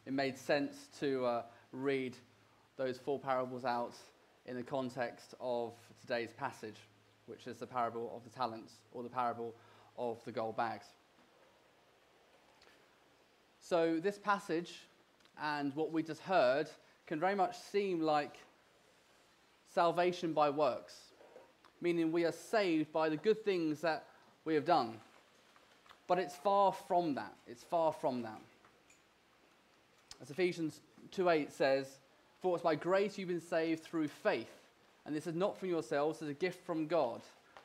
it made sense to read those four parables out in the context of today's passage, which is the parable of the talents, or the parable of the gold bags. So this passage and what we just heard can very much seem like salvation by works, meaning we are saved by the good things that we have done. But it's far from that. It's far from that. As Ephesians 2:8 says, "For it's by grace you've been saved through faith, and this is not from yourselves, it's a gift from God,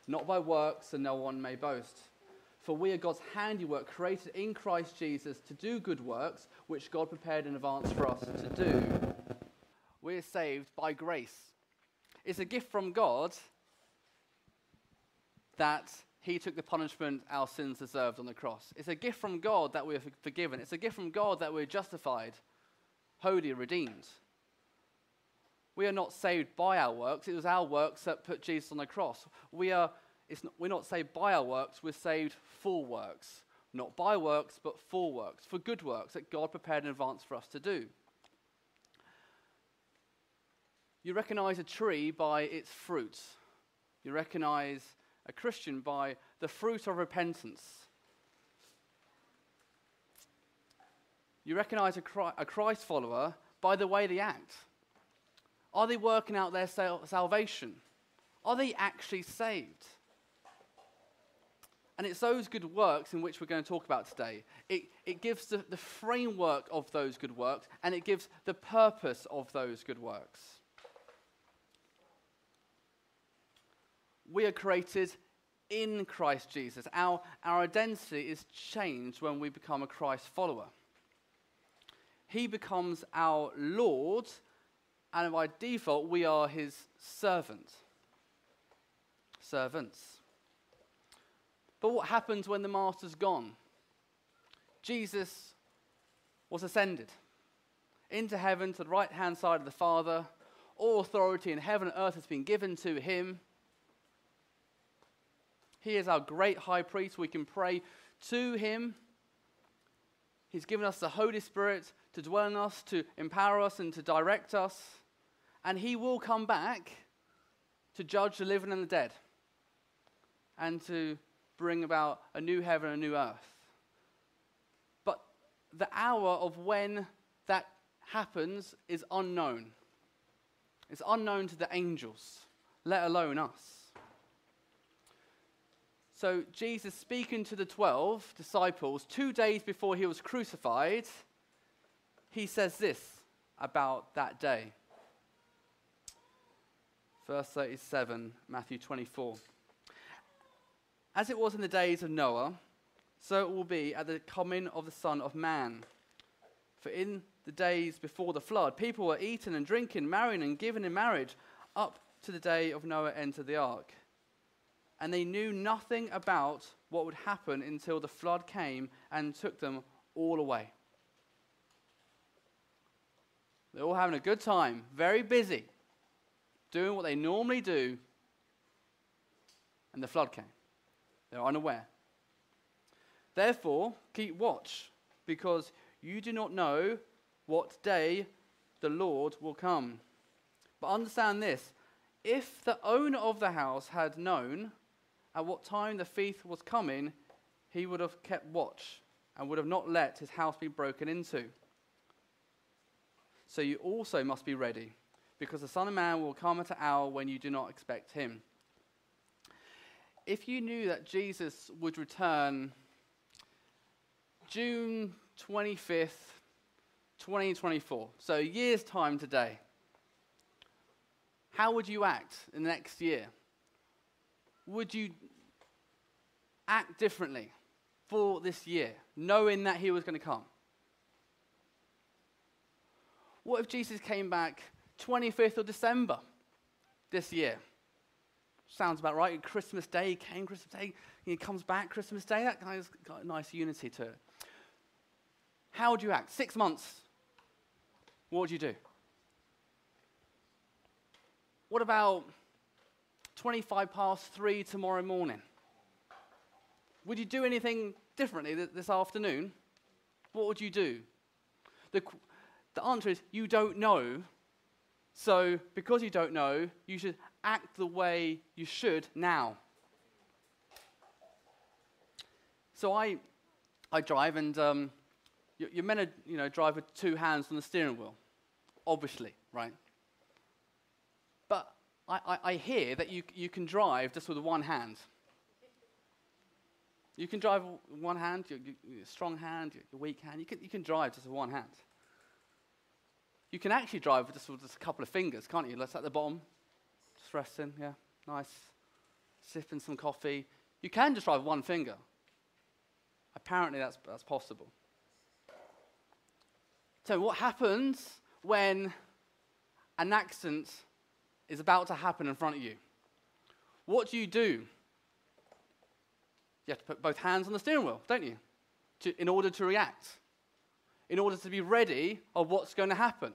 not by works, so no one may boast. For we are God's handiwork, created in Christ Jesus to do good works, which God prepared in advance for us to do." We are saved by grace. It's a gift from God that He took the punishment our sins deserved on the cross. It's a gift from God that we're forgiven. It's a gift from God that we're justified, holy, redeemed. We are not saved by our works. It was our works that put Jesus on the cross. We're not saved by our works. We're saved for works. Not by works, but for works. For good works that God prepared in advance for us to do. You recognize a tree by its fruit. You recognize a Christian by the fruit of repentance. You recognize a Christ follower by the way they act. Are they working out their salvation? Are they actually saved? And it's those good works in which we're going to talk about today. It gives the framework of those good works, and it gives the purpose of those good works. We are created in Christ Jesus. Our identity is changed when we become a Christ follower. He becomes our Lord, and by default, we are His servants. But what happens when the Master's gone? Jesus was ascended into heaven to the right-hand side of the Father. All authority in heaven and earth has been given to Him. He is our great high priest. We can pray to Him. He's given us the Holy Spirit to dwell in us, to empower us, and to direct us. And He will come back to judge the living and the dead, and to bring about a new heaven and a new earth. But the hour of when that happens is unknown. It's unknown to the angels, let alone us. So Jesus, speaking to the 12 disciples 2 days before He was crucified, He says this about that day. Verse 37, Matthew 24. "As it was in the days of Noah, so it will be at the coming of the Son of Man. For in the days before the flood, people were eating and drinking, marrying and giving in marriage, up to the day of Noah entered the ark. And they knew nothing about what would happen until the flood came and took them all away." They're all having a good time, very busy, doing what they normally do, and the flood came. They're unaware. "Therefore, keep watch, because you do not know what day the Lord will come. But understand this, if the owner of the house had known at what time the thief was coming, he would have kept watch and would have not let his house be broken into. So you also must be ready, because the Son of Man will come at an hour when you do not expect Him." If you knew that Jesus would return June 25th, 2024, so a year's time today, how would you act in the next year? Would you act differently for this year, knowing that He was going to come? What if Jesus came back 25th of December this year? Sounds about right. Christmas Day, He came Christmas Day, He comes back Christmas Day. That guy's got a nice unity to it. How would you act? 6 months. What would you do? What about 3:25 tomorrow morning? Would you do anything differently this afternoon? What would you do? The answer is you don't know. So because you don't know, you should act the way you should now. So I drive, and you're meant to drive with two hands on the steering wheel, obviously, right? But I hear that you can drive just with one hand. You can drive with one hand, your strong hand, your weak hand. You can drive just with one hand. You can actually drive with just a couple of fingers, can't you? Let's at the bottom, just resting, yeah, nice, sipping some coffee. You can just drive with one finger. Apparently that's possible. So what happens when an accident is about to happen in front of you? What do? You have to put both hands on the steering wheel, don't you? In order to react. In order to be ready of what's going to happen.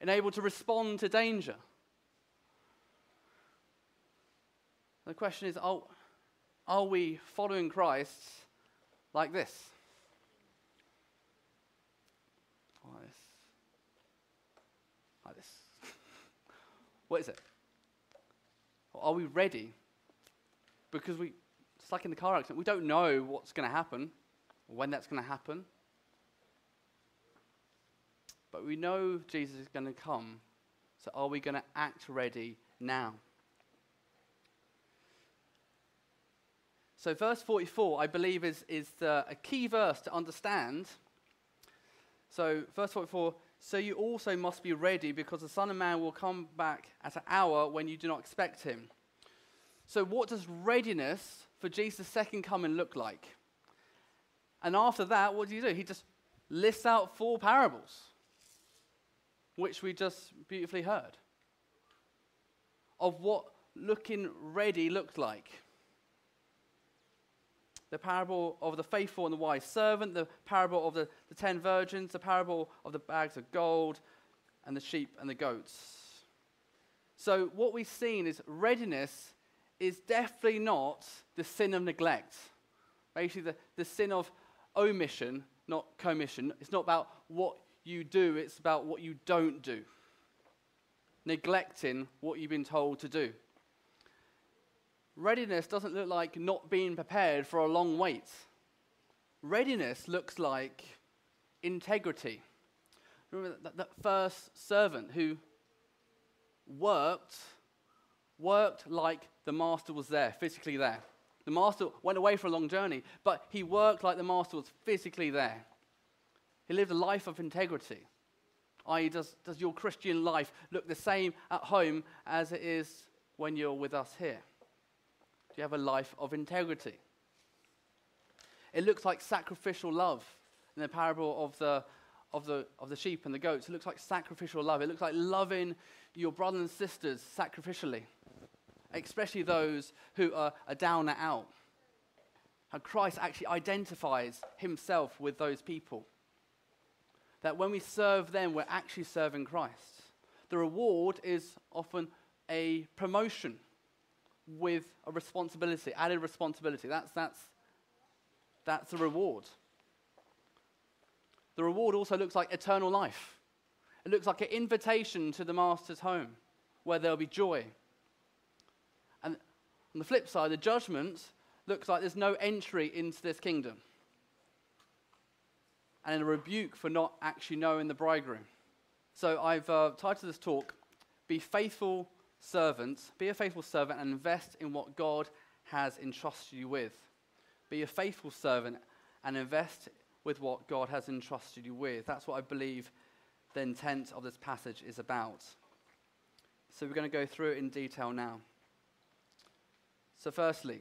And able to respond to danger. The question is, are we following Christ like this? Like this. What is it? Are we ready? Because it's like in the car accident, we don't know what's going to happen, or when that's going to happen. But we know Jesus is going to come. So are we going to act ready now? So verse 44, I believe, is a key verse to understand. So verse 44, so you also must be ready, because the Son of Man will come back at an hour when you do not expect him. So what does readiness for Jesus' second coming look like? And after that, what do? He just lists out 4 parables, which we just beautifully heard, of what looking ready looked like. The parable of the faithful and the wise servant, the parable of the 10 virgins, the parable of the bags of gold, and the sheep and the goats. So what we've seen is readiness is definitely not the sin of neglect. Basically, the sin of omission, not commission. It's not about what you do, it's about what you don't do. Neglecting what you've been told to do. Readiness doesn't look like not being prepared for a long wait. Readiness looks like integrity. Remember that first servant who worked like the master was there, physically there. The master went away for a long journey, but he worked like the master was physically there. He lived a life of integrity. I.e., does your Christian life look the same at home as it is when you're with us here? Do you have a life of integrity? It looks like sacrificial love in the parable of the sheep and the goats. It looks like sacrificial love. It looks like loving your brothers and sisters sacrificially, especially those who are down and out. How Christ actually identifies himself with those people. That when we serve them, we're actually serving Christ. The reward is often a promotion with a responsibility, added responsibility. That's the reward. The reward also looks like eternal life. It looks like an invitation to the master's home where there'll be joy. And on the flip side, the judgment looks like there's no entry into this kingdom. And a rebuke for not actually knowing the bridegroom. So I've titled this talk, Be a faithful servant and invest in what God has entrusted you with. Be a faithful servant and invest with what God has entrusted you with. That's what I believe the intent of this passage is about. So we're going to go through it in detail now. So firstly,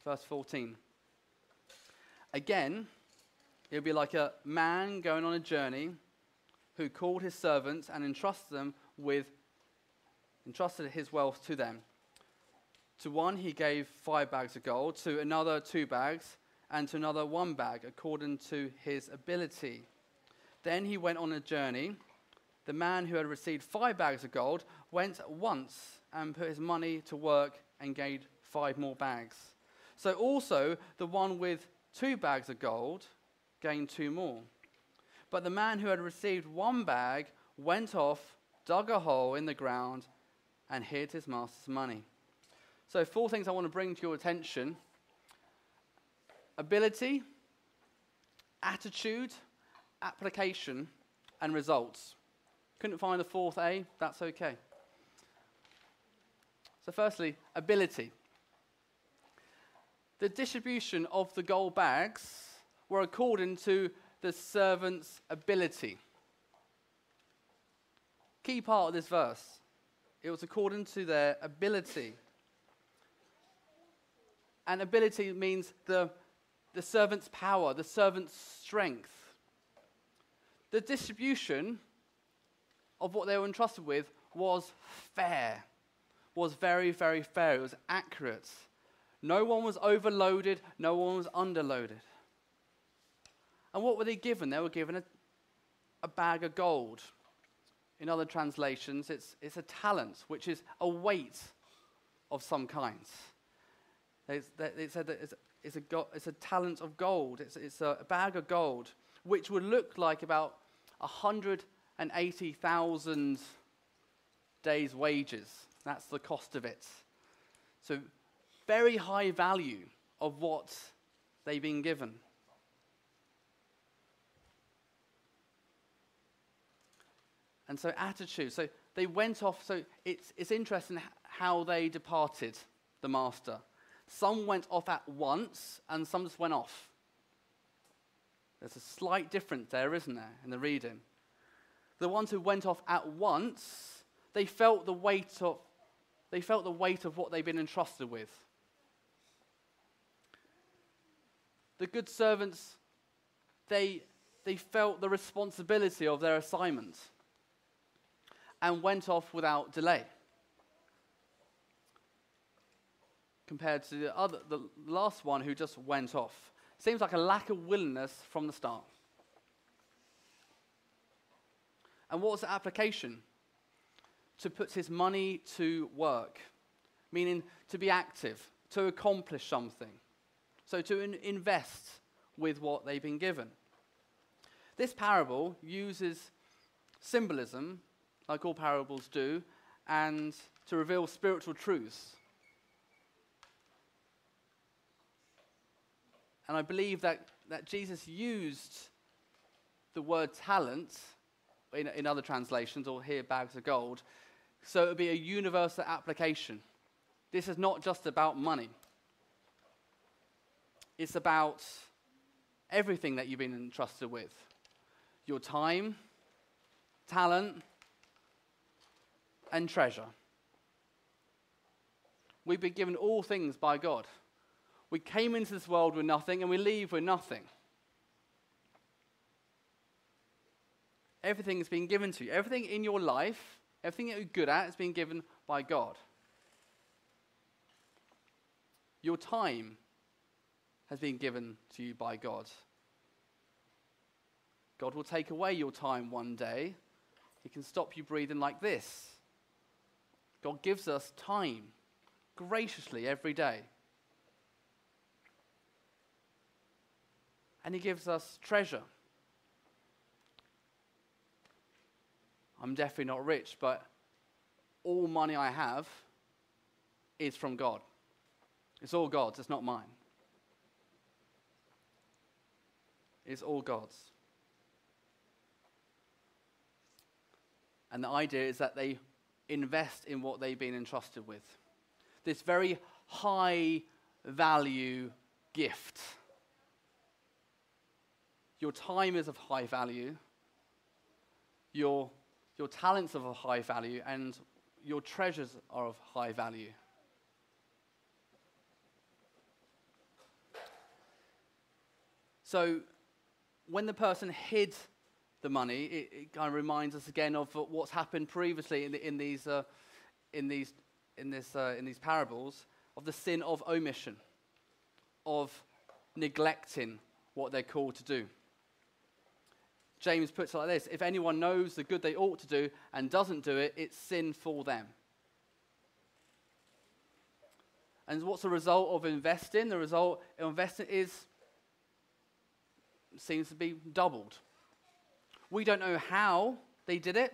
verse 14. Again, it'll be like a man going on a journey who called his servants and entrusted his wealth to them. To one he gave 5 bags of gold, to another 2 bags, and to another 1 bag, according to his ability. Then he went on a journey. The man who had received 5 bags of gold went at once and put his money to work and gained 5 more bags. So also the one with 2 bags of gold gained 2 more. But the man who had received 1 bag went off, dug a hole in the ground, and hid his master's money. So 4 things I want to bring to your attention: ability, attitude, application, and results. Couldn't find the 4th A? That's okay. So firstly, ability. The distribution of the gold bags were according to the servant's ability. Key part of this verse. It was according to their ability. And ability means the servant's power, the servant's strength. The distribution of what they were entrusted with was fair, was very, very fair. It was accurate. No one was overloaded, no one was underloaded. And what were they given? They were given a bag of gold. In other translations, it's a talent, which is a weight of some kind. They said that it's a talent of gold. It's a bag of gold, which would look like about 180,000 days' wages. That's the cost of it. So very high value of what they've been given. And so attitude. So they went off. So it's interesting how they departed the master. Some went off at once, and some just went off. There's a slight difference there, isn't there, in the reading? The ones who went off at once, they felt the weight of what they've been entrusted with. The good servants, they felt the responsibility of their assignment and went off without delay. Compared to the last one who just went off. Seems like a lack of willingness from the start. And what was the application? To put his money to work, meaning to be active, to accomplish something. So to invest with what they've been given. This parable uses symbolism, like all parables do, and to reveal spiritual truths. And I believe that Jesus used the word talent, in other translations, or here bags of gold, so it would be a universal application. This is not just about money. It's about everything that you've been entrusted with. Your time, talent, and treasure. We've been given all things by God. We came into this world with nothing, and we leave with nothing. Everything has been given to you. Everything in your life, everything that you're good at, has been given by God. Your time has been given to you by God. God will take away your time one day. He can stop you breathing like this. God gives us time graciously every day. And he gives us treasure. I'm definitely not rich, but all money I have is from God. It's all God's, it's not mine. It's all God's. And the idea is that they invest in what they've been entrusted with. This very high value gift. Your time is of high value. Your talents are of high value, and your treasures are of high value. So when the person hid the money, it kind of reminds us again of what's happened previously in these parables, of the sin of omission, of neglecting what they're called to do. James puts it like this: if anyone knows the good they ought to do and doesn't do it, it's sin for them. And what's the result of investing? The result of investing seems to be doubled. We don't know how they did it.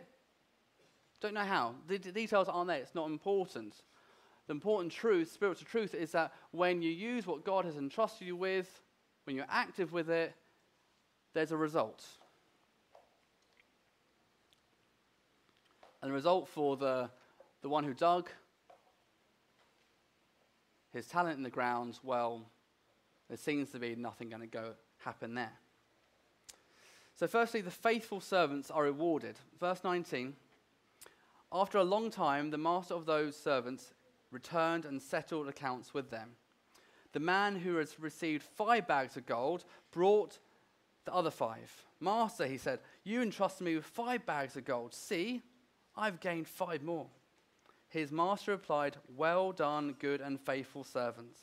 Don't know how. The details aren't there. It's not important. The important truth, spiritual truth, is that when you use what God has entrusted you with, when you're active with it, there's a result. And the result for the one who dug his talent in the ground, well, there seems to be nothing going to happen there. So firstly, the faithful servants are rewarded. Verse 19, after a long time, the master of those servants returned and settled accounts with them. The man who has received 5 bags of gold brought the other 5. Master, he said, you entrusted me with 5 bags of gold. See, I've gained 5 more. His master replied, well done, good and faithful servant.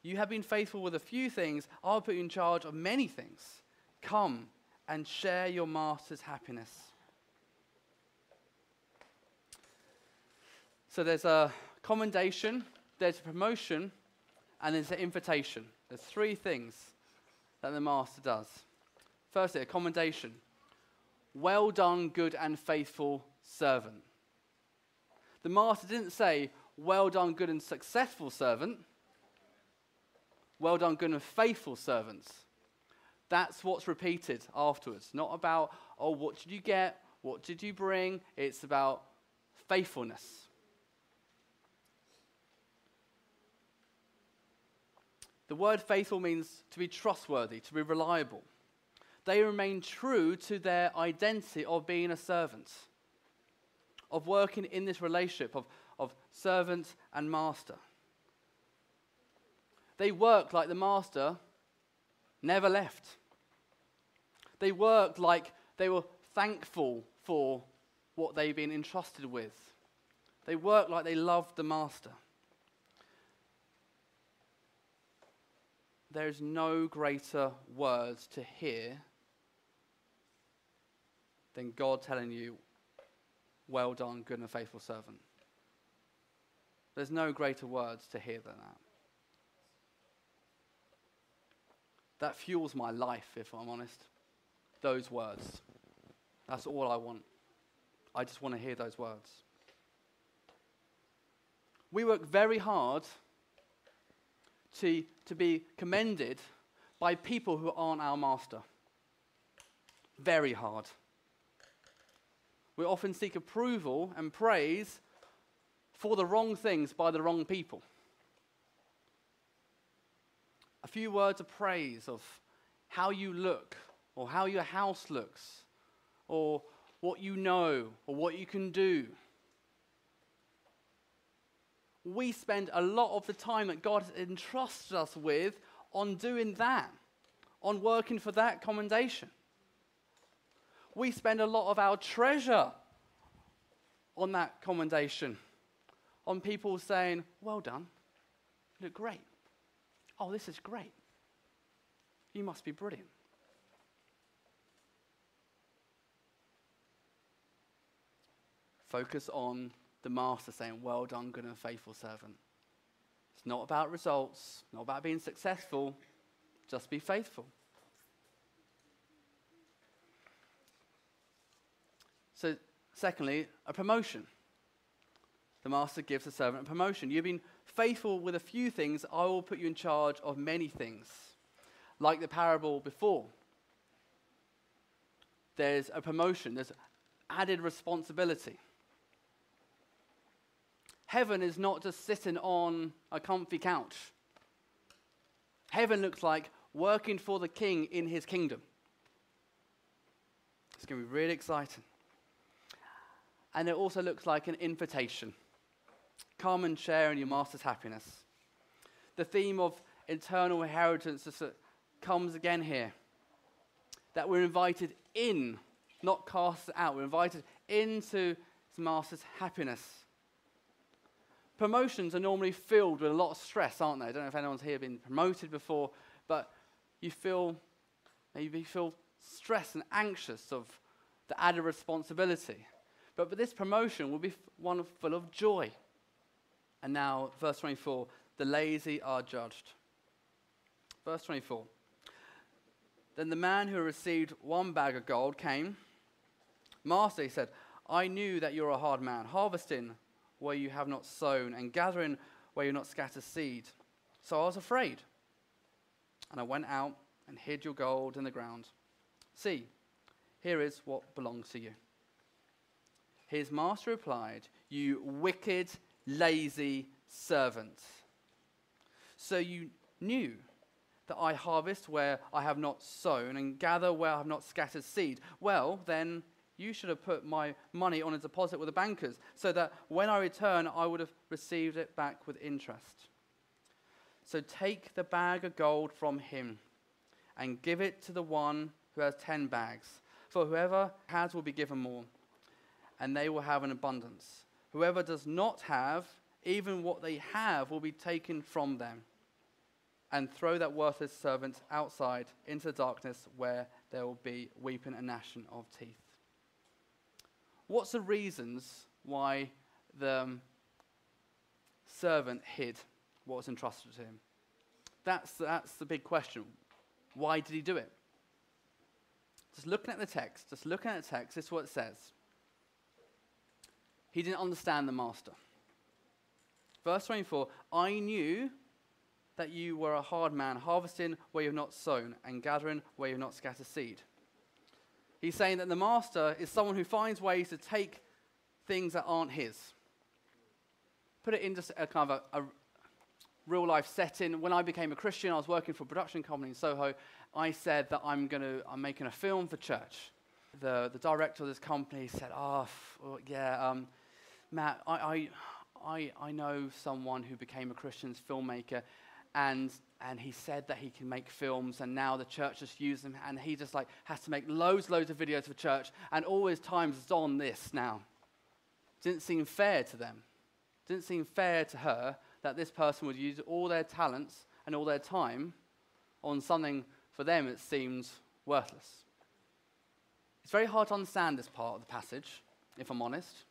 You have been faithful with a few things. I'll put you in charge of many things. Come and share your master's happiness. So there's a commendation, there's a promotion, and there's an invitation. There's 3 things that the master does. Firstly, a commendation. Well done, good and faithful servant. The master didn't say, well done, good and successful servant. Well done, good and faithful servants. That's what's repeated afterwards. Not about, oh, what did you get? What did you bring? It's about faithfulness. The word faithful means to be trustworthy, to be reliable. They remain true to their identity of being a servant, of working in this relationship of servant and master. They worked like the master never left. They worked like they were thankful for what they've been entrusted with. They worked like they loved the master. There's no greater words to hear than God telling you, well done, good and faithful servant. There's no greater words to hear than that. That fuels my life, if I'm honest. Those words. That's all I want. I just want to hear those words. We work very hard to be commended by people who aren't our master. Very hard. We often seek approval and praise for the wrong things by the wrong people. A few words of praise of how you look, or how your house looks, or what you know, or what you can do. We spend a lot of the time that God has entrusted us with on doing that, on working for that commendation. We spend a lot of our treasure on that commendation, on people saying, well done, you look great. Oh, this is great. You must be brilliant. Focus on the master saying, well done, good and faithful servant. It's not about results, not about being successful, just be faithful. So, secondly, a promotion. The master gives the servant a promotion. You've been faithful with a few things, I will put you in charge of many things. Like the parable before. There's a promotion, there's added responsibility. Heaven is not just sitting on a comfy couch. Heaven looks like working for the king in his kingdom. It's going to be really exciting. And it also looks like an invitation. Come and share in your master's happiness. The theme of eternal inheritance comes again here. That we're invited in, not cast out. We're invited into his master's happiness. Promotions are normally filled with a lot of stress, aren't they? I don't know if anyone's here been promoted before, but maybe feel stressed and anxious of the added responsibility. But this promotion will be one full of joy. And now, verse 24, the lazy are judged. Verse 24. Then the man who received 1 bag of gold came. Master, he said, I knew that you're a hard man, harvesting where you have not sown and gathering where you have not scattered seed. So I was afraid. And I went out and hid your gold in the ground. See, here is what belongs to you. His master replied, you wicked, lazy servant. So you knew that I harvest where I have not sown and gather where I have not scattered seed. Well, then you should have put my money on a deposit with the bankers, so that when I return, I would have received it back with interest. So take the bag of gold from him and give it to the one who has 10 bags. For whoever has will be given more, and they will have an abundance. Whoever does not have, even what they have will be taken from them. And throw that worthless servant outside into the darkness where there will be weeping and gnashing of teeth. What's the reasons why the servant hid what was entrusted to him? That's the big question. Why did he do it? Just looking at the text, this is what it says. He didn't understand the master. Verse 24, I knew that you were a hard man, harvesting where you have not sown and gathering where you have not scattered seed. He's saying that the master is someone who finds ways to take things that aren't his. Put it in just a kind of a real life setting. When I became a Christian, I was working for a production company in Soho. I said that I'm making a film for church. The director of this company said, Matt, I know someone who became a Christian filmmaker, and he said that he can make films, and now the church just uses him, and he just has to make loads of videos for church, and all his time is on this now. Didn't seem fair to them. Didn't seem fair to her that this person would use all their talents and all their time on something for them it seems worthless. It's very hard to understand this part of the passage, if I'm honest.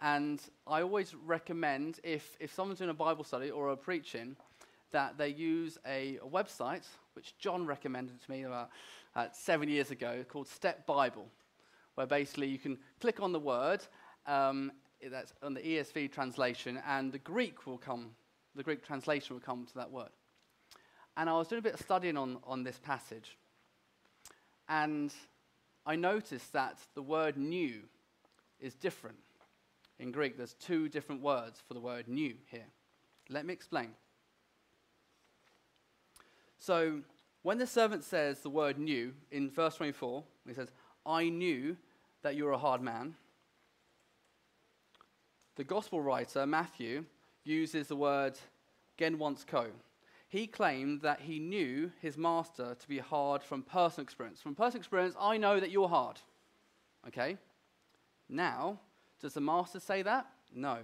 And I always recommend, if someone's doing a Bible study or a preaching, that they use a website, which John recommended to me about 7 years ago, called Step Bible, where basically you can click on the word, that's on the ESV translation, and the Greek translation will come to that word. And I was doing a bit of studying on this passage, and I noticed that the word new is different. In Greek, there's 2 different words for the word new here. Let me explain. So, when the servant says the word new, in verse 24, he says, I knew that you're a hard man. The gospel writer, Matthew, uses the word genwansko. He claimed that he knew his master to be hard from personal experience. From personal experience, I know that you're hard. Okay? Now, does the master say that? No.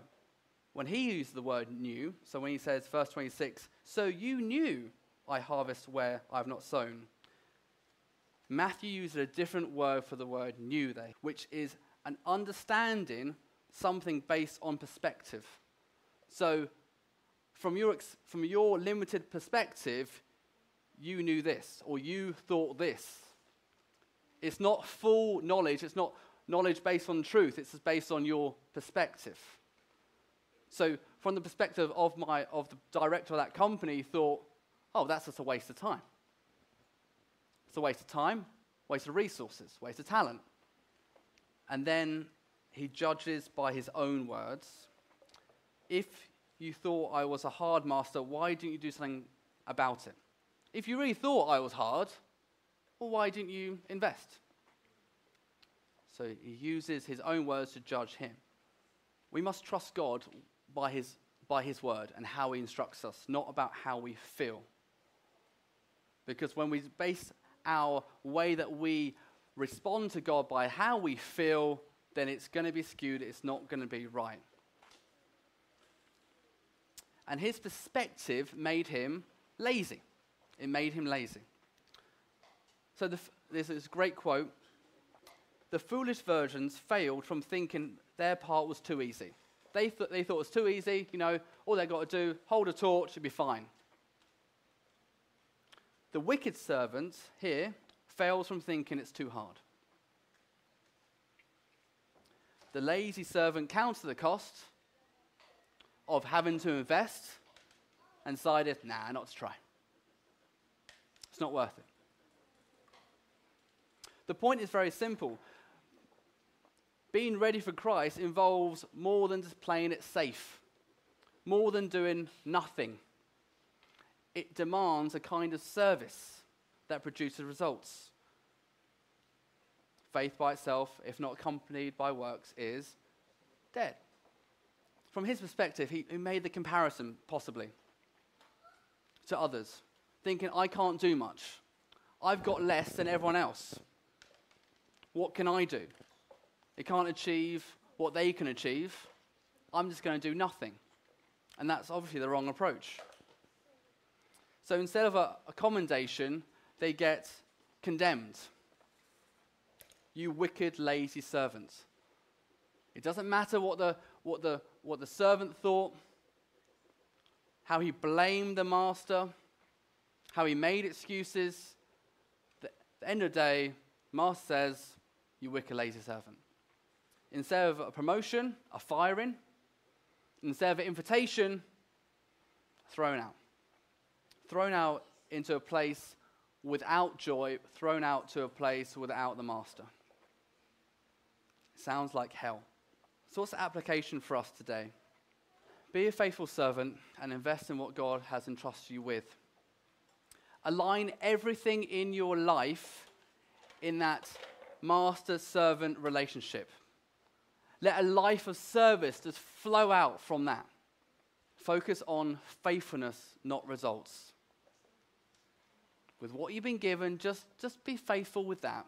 When he used the word knew, so when he says, verse 26, so you knew I harvest where I have not sown. Matthew uses a different word for the word knew there, which is an understanding something based on perspective. So, from your limited perspective, you knew this, or you thought this. It's not full knowledge, it's not knowledge based on truth, it's just based on your perspective. So, from the perspective of the director of that company, thought, oh, that's just a waste of time. It's a waste of time, waste of resources, waste of talent. And then he judges by his own words. If you thought I was a hard master, why didn't you do something about it? If you really thought I was hard, well, why didn't you invest? So he uses his own words to judge him. We must trust God by his word and how he instructs us, not about how we feel. Because when we base our way that we respond to God by how we feel, then it's going to be skewed, it's not going to be right. And his perspective made him lazy. It made him lazy. So there's this great quote. The foolish virgins failed from thinking their part was too easy. They thought it was too easy, all they got to do, hold a torch, it'd be fine. The wicked servant here fails from thinking it's too hard. The lazy servant counts the cost of having to invest and decided, nah, not to try. It's not worth it. The point is very simple. Being ready for Christ involves more than just playing it safe, more than doing nothing. It demands a kind of service that produces results. Faith by itself, if not accompanied by works, is dead. From his perspective, he made the comparison, possibly, to others, thinking, I can't do much. I've got less than everyone else. What can I do? They can't achieve what they can achieve. I'm just going to do nothing. And that's obviously the wrong approach. So instead of a commendation, they get condemned. You wicked, lazy servant. It doesn't matter what the servant thought, how he blamed the master, how he made excuses. At the end of the day, master says, you wicked, lazy servant. Instead of a promotion, a firing. Instead of an invitation, thrown out. Thrown out into a place without joy, thrown out to a place without the master. Sounds like hell. So what's the application for us today? Be a faithful servant and invest in what God has entrusted you with. Align everything in your life in that master-servant relationship. Let a life of service just flow out from that. Focus on faithfulness, not results. With what you've been given, just be faithful with that.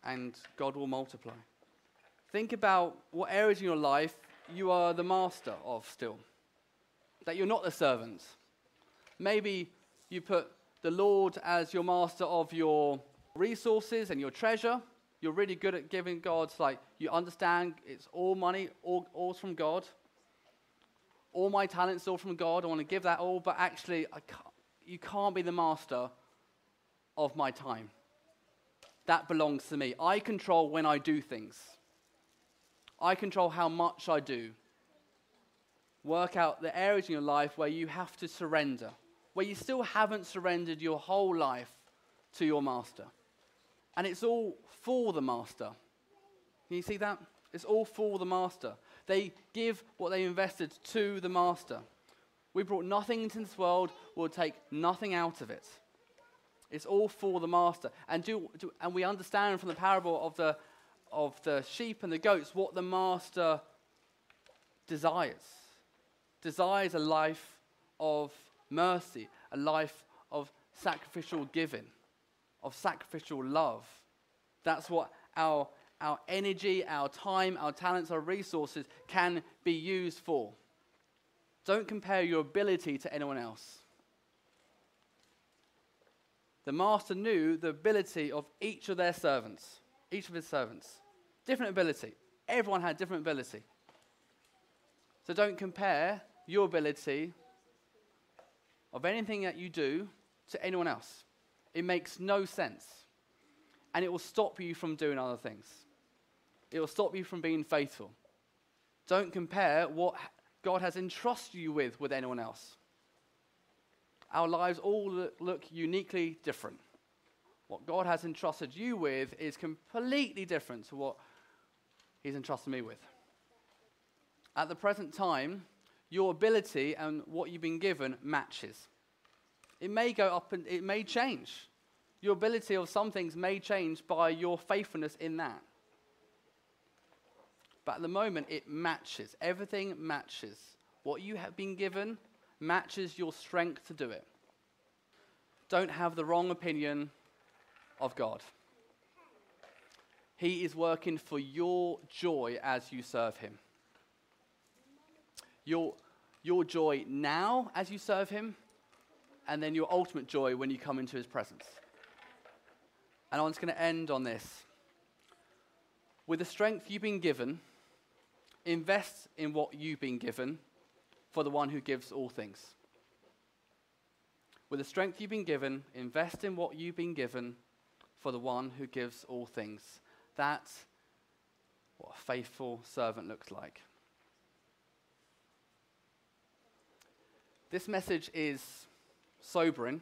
And God will multiply. Think about what areas in your life you are the master of still. That you're not the servant. Maybe you put the Lord as your master of your resources and your treasure. You're really good at giving God, you understand it's all money, all's from God. All my talents all from God. I want to give that all, but actually, you can't be the master of my time. That belongs to me. I control when I do things. I control how much I do. Work out the areas in your life where you have to surrender, where you still haven't surrendered your whole life to your master. And it's all for the master. Can you see that? It's all for the master. They give what they invested to the master. We brought nothing into this world, we'll take nothing out of it. It's all for the master. And we understand from the parable of the sheep and the goats what the master desires. Desires a life of mercy, a life of sacrificial giving, of sacrificial love. That's what our energy, our time, our talents, our resources can be used for. Don't compare your ability to anyone else. The master knew the ability of each of his servants. Different ability. Everyone had different ability. So don't compare your ability of anything that you do to anyone else. It makes no sense. And it will stop you from doing other things. It will stop you from being faithful. Don't compare what God has entrusted you with anyone else. Our lives all look uniquely different. What God has entrusted you with is completely different to what He's entrusted me with. At the present time, your ability and what you've been given matches. It may go up and it may change. Your ability of some things may change by your faithfulness in that. But at the moment, it matches. Everything matches. What you have been given matches your strength to do it. Don't have the wrong opinion of God. He is working for your joy as you serve Him. Your joy now as you serve Him, and then your ultimate joy when you come into His presence. And I'm just going to end on this. With the strength you've been given, invest in what you've been given for the one who gives all things. With the strength you've been given, invest in what you've been given for the one who gives all things. That's what a faithful servant looks like. This message is sobering,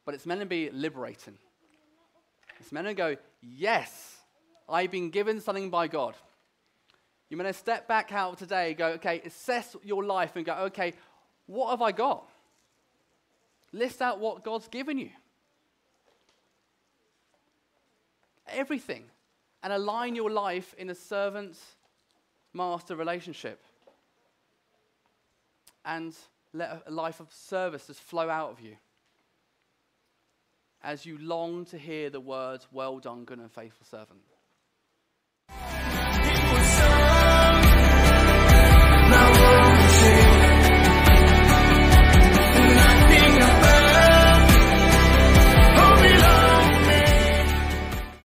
but it's meant to be liberating. It's meant to go, yes, I've been given something by God. You're meant to step back out today and go, okay, assess your life and go, okay, what have I got? List out what God's given you. Everything. And align your life in a servant-master relationship. And let a life of service just flow out of you as you long to hear the words, well done, good and faithful servant.